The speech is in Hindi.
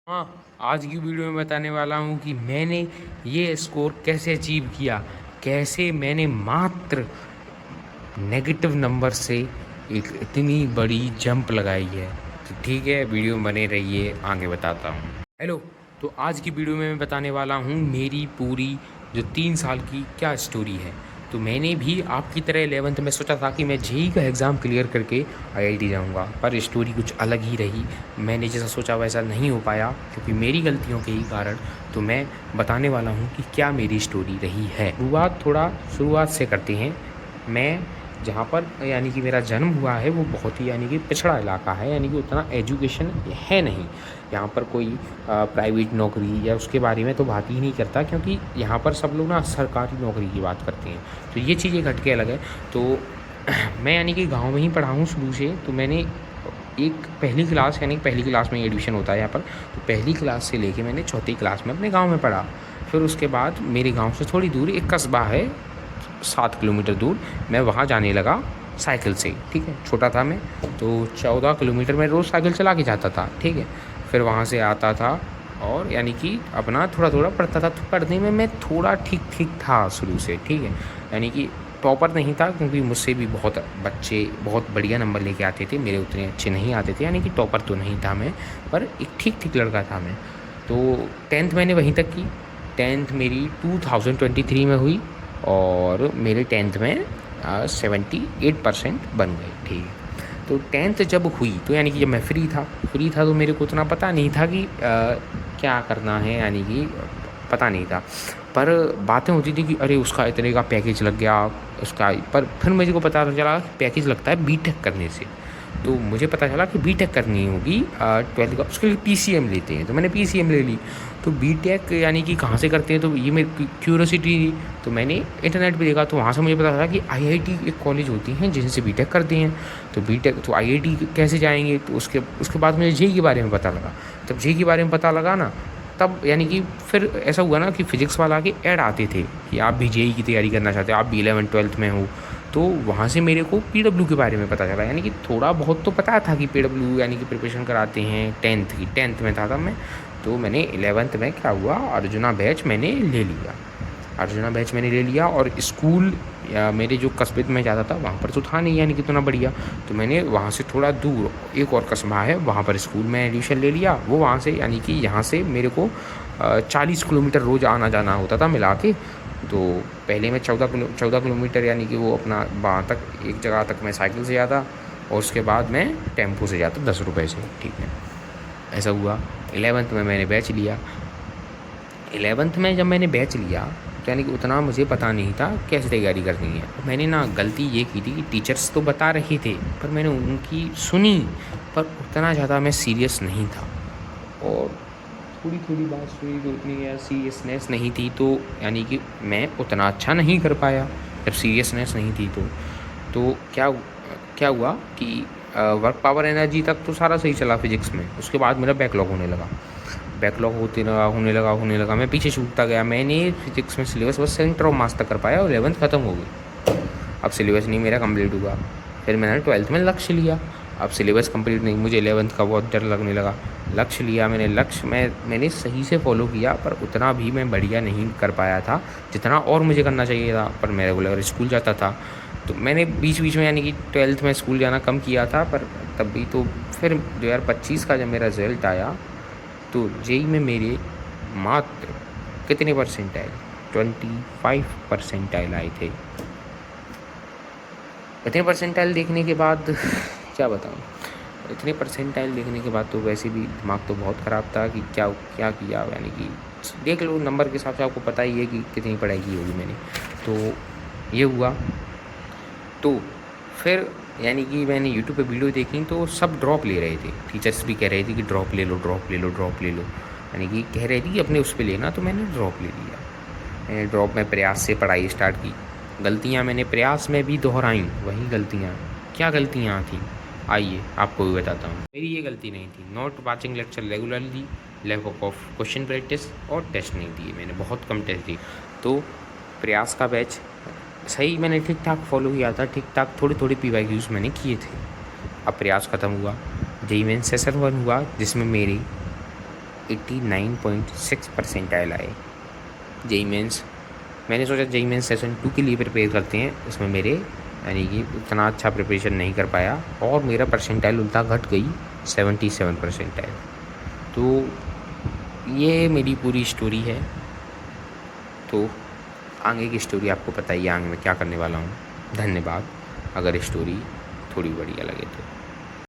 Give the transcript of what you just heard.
हाँ, आज की वीडियो में बताने वाला हूँ कि मैंने ये स्कोर कैसे अचीव किया, कैसे मैंने मात्र नेगेटिव नंबर से एक इतनी बड़ी जंप लगाई है। तो ठीक है, वीडियो में बने रहिए, आगे बताता हूँ। हेलो, तो आज की वीडियो में मैं बताने वाला हूँ मेरी पूरी जो 3 साल की क्या स्टोरी है। तो मैंने भी आपकी तरह 11th में सोचा था कि मैं जेई का एग्ज़ाम क्लियर करके आईआईटी जाऊंगा, पर स्टोरी कुछ अलग ही रही। मैंने जैसा सोचा वैसा नहीं हो पाया क्योंकि मेरी गलतियों के ही कारण। तो मैं बताने वाला हूँ कि क्या मेरी स्टोरी रही है। शुरुआत से करते हैं। मैं जहाँ पर यानी कि मेरा जन्म हुआ है वो बहुत ही यानी कि पिछड़ा इलाका है, यानी कि उतना एजुकेशन है नहीं। यहाँ पर कोई प्राइवेट नौकरी या उसके बारे में तो बात ही नहीं करता, क्योंकि यहाँ पर सब लोग ना सरकारी नौकरी की बात करते हैं। तो ये चीज़ एक हट के अलग है। तो मैं यानी कि गांव में ही पढ़ा हूँ शुरू से। तो मैंने एक पहली क्लास यानी पहली क्लास में एडमिशन होता है यहाँ पर, तो पहली क्लास से लेके मैंने चौथी क्लास में अपने गांव में पढ़ा। फिर उसके बाद मेरे गांव से थोड़ी दूर एक कस्बा है, 7 किलोमीटर दूर। मैं वहाँ जाने लगा साइकिल से। ठीक है, छोटा था मैं, तो 14 किलोमीटर मैं रोज़ साइकिल चला के जाता था। ठीक है, फिर वहाँ से आता था और यानी कि अपना थोड़ा थोड़ा पढ़ता था। तो पढ़ने में मैं थोड़ा ठीक ठीक था शुरू से। ठीक है, यानी कि टॉपर नहीं था, क्योंकि मुझसे भी बहुत बच्चे बहुत बढ़िया नंबर लेके आते थे, मेरे उतने अच्छे नहीं आते थे। यानी कि टॉपर तो नहीं था मैं, पर एक ठीक ठीक लड़का था मैं। तो 10th मैंने वहीं तक की। 10th मेरी 2023 में हुई और मेरे 10th में 78% बन गए। ठीक है, तो 10th जब हुई तो यानी कि जब मैं फ्री था तो मेरे को उतना पता नहीं था कि क्या करना है, यानी कि पता नहीं था। पर बातें होती थी कि अरे उसका इतने का पैकेज लग गया उसका। पर फिर मुझे को पता चला कि पैकेज लगता है बीटेक करने से। तो मुझे पता चला कि बीटेक करनी होगी 12th का, उसके लिए पीसीएम लेते हैं। तो मैंने पीसीएम ले ली। तो बीटेक यानी कि कहाँ से करते हैं, तो ये मेरी क्यूरोसिटी थी। तो मैंने इंटरनेट पे देखा, तो वहाँ से मुझे पता चला कि आईआईटी एक कॉलेज होती हैं जिनसे बीटेक करते हैं। तो बीटेक तो आईआईटी कैसे जाएंगे, तो उसके उसके बाद मुझे जेई के बारे में पता लगा। जब जेई के बारे में पता लगा ना, तब यानी कि फिर ऐसा हुआ ना कि फिजिक्स वाला के ऐड आते थे कि आप भी जेई की तैयारी करना चाहते हो, आप भी 11th-12th में हो। तो वहाँ से मेरे को पीडब्ल्यू के बारे में पता चला। यानी कि थोड़ा बहुत तो पता था कि पीडब्ल्यू यानी कि प्रिपरेशन कराते हैं 10th में था तब मैं। तो मैंने 11th में क्या हुआ, अर्जुना बैच मैंने ले लिया। और स्कूल या मेरे जो कस्बे में जाता था वहाँ पर तो था नहीं यानी कि इतना बढ़िया। तो मैंने वहाँ से थोड़ा दूर एक और कस्बा है, वहाँ पर स्कूल में एडमिशन ले लिया। वो वहाँ से यानी कि यहाँ से मेरे को 40 किलोमीटर रोज़ आना जाना होता था मिला के। तो पहले मैं 14 किलोमीटर यानी कि वो अपना वहाँ तक एक जगह तक मैं साइकिल से जाता, और उसके बाद मैं टेम्पो से जाता 10 रुपये से। ठीक है, ऐसा हुआ। 11th में मैंने बैच लिया। 11th में जब मैंने बैच लिया तो यानी कि उतना मुझे पता नहीं था कैसे तैयारी करनी है। मैंने ना गलती ये की थी कि टीचर्स तो बता रहे थे पर मैंने उनकी सुनी, पर उतना ज़्यादा मैं सीरियस नहीं था। और थोड़ी थोड़ी बात सुनी तो उतनी यार सीरियसनेस नहीं थी, तो यानी कि मैं उतना अच्छा नहीं कर पाया जब सीरियसनेस नहीं थी। तो क्या क्या हुआ कि वर्क पावर एनर्जी तक तो सारा सही चला फिजिक्स में। उसके बाद मेरा बैकलॉग होने लगा। मैं पीछे छूटता गया। मैंने फिजिक्स में सिलेबस बस सेंटर ऑफ मास तक कर पाया और 11th ख़त्म हो गई। अब सिलेबस नहीं मेरा कंप्लीट हुआ। फिर मैंने 12th में लक्ष्य लिया। अब सिलेबस कंप्लीट नहीं, मुझे 11th का बहुत डर लगने लगा। लक्ष्य लिया मैंने सही से फॉलो किया, पर उतना भी मैं बढ़िया नहीं कर पाया था जितना और मुझे करना चाहिए था। पर मैं रेगुलर स्कूल जाता था। तो मैंने बीच बीच में यानी कि 12th में स्कूल जाना कम किया था, पर तब भी। तो फिर 2025 का जब मेरा रिज़ल्ट आया तो जेई में मेरे मात्र कितने परसेंटाइल, 25 परसेंटाइल आए थे। इतने परसेंटाइल देखने के बाद क्या बताऊँ, इतने परसेंटाइल देखने के बाद तो वैसे भी दिमाग तो बहुत ख़राब था कि क्या क्या किया। यानी कि देख लो नंबर के हिसाब से आपको पता ही है कि कितनी पढ़ाई की होगी मैंने। तो ये हुआ। तो फिर यानी कि मैंने यूट्यूब पे वीडियो देखी तो सब ड्रॉप ले रहे थे। टीचर्स भी कह रहे थे कि ड्रॉप ले लो, यानी कि कह रहे थे कि अपने उस पर लेना। तो मैंने ड्रॉप ले लिया। मैंने ड्रॉप में प्रयास से पढ़ाई स्टार्ट की। गलतियाँ मैंने प्रयास में भी दोहराई, वही गलतियाँ। क्या गलतियाँ थी आइए आपको भी बताता हूँ। मेरी ये गलती नहीं थी, not watching lecture regularly, lack of question practice, और टेस्ट नहीं दिए मैंने, बहुत कम टेस्ट दिए। तो प्रयास का बैच सही मैंने ठीक ठाक फॉलो किया था, ठीक ठाक थोड़ी थोड़ी PYQs मैंने किए थे। अब प्रयास ख़त्म हुआ, जेईई मेन सेशन 1 हुआ जिसमें मेरी 89.6 परसेंटाइल आए जेई मेंस। मैंने सोचा जेई मेंस सेशन 2 के लिए प्रिपेयर करते हैं, इसमें मेरे यानी कि उतना अच्छा प्रिपरेशन नहीं कर पाया और मेरा परसेंटाइल उल्टा घट गई 77 परसेंटाइल। तो ये मेरी पूरी स्टोरी है। तो आगे की स्टोरी आपको पता ही है आगे मैं क्या करने वाला हूँ। धन्यवाद अगर स्टोरी थोड़ी बढ़िया लगे तो।